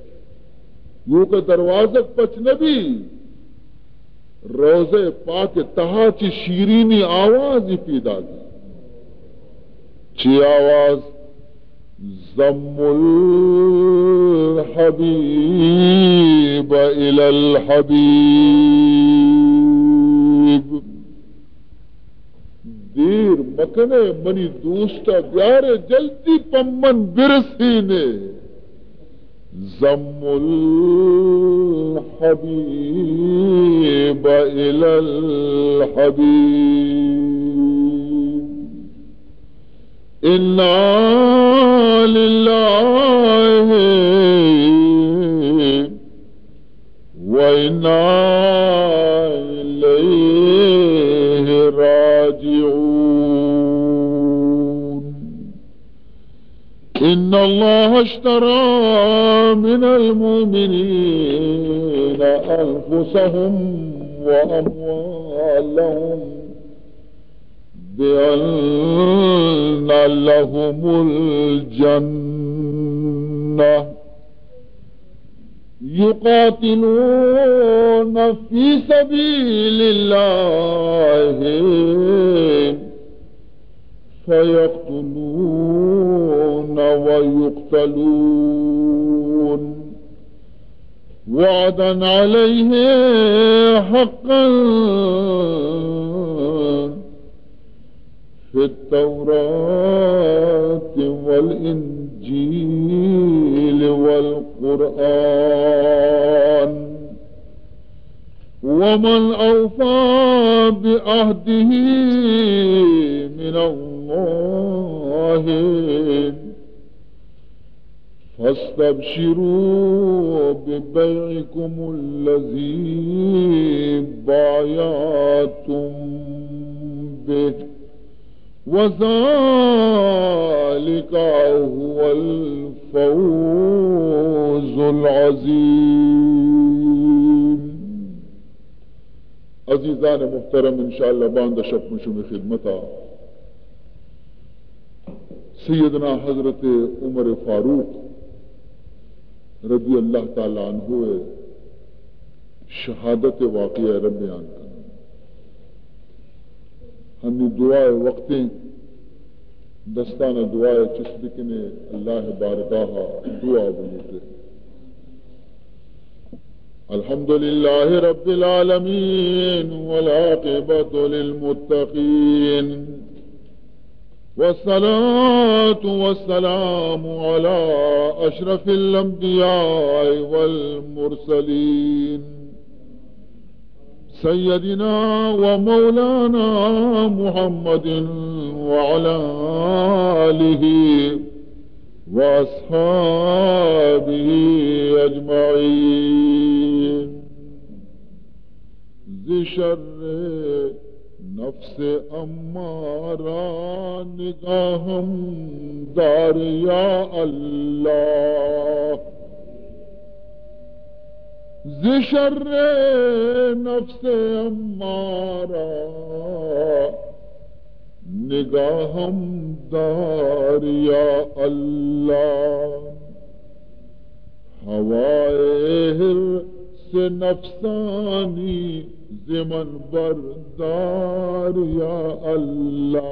یوں کہ دروازہ پچ نبی روزے پاک تہا چی شیرینی آواز ہی پیدا دی، چی آواز ضم الحبیب الی الحبیب، دیر مکنے منی دوستا بیارے جلدی پمن برسینے، ضم الحبیب الی الحبیب، انا للہ وَإِنَّا إِلَيْهِ راجعون، إِنَّ اللَّهَ اشْتَرَى مِنَ الْمُؤْمِنِينَ أَنفُسَهُمْ وَأَمْوَالَهُمْ بِأَنَّ لَهُمُ الْجَنَّةَ يقاتلون في سبيل الله فيقتلون ويقتلون وعدا عليه حقا في التوراة والإنجيل والقرآن، ومن أوفى بعهده من الله فاستبشروا ببيعكم الذي بايعتم به، وذلك هو الفوز العظیم۔ عزیزان محترم، انشاءاللہ باندہ شب مشم خدمتا سیدنا حضرت عمر فاروق رضی اللہ تعالی عنہ شہادت واقعہ رب بیان کرنا، ہمیں دعائے وقتیں دستانہ دعائے چسبکنے اللہ بارگاہ دعا بلیتے۔ الحمدللہ رب العالمین والعاقبۃ للمتقین، والصلاة والسلام على أشرف الأنبياء والمرسلين سيدنا ومولانا محمد وعلى آله وأصحابه أجمعين ذي شر نفس امارہ نگاہم دار یا اللہ ز شر نفس امارہ نگاہم دار یا اللہ ہوائے سے نفسانی زمن بردار یا اللہ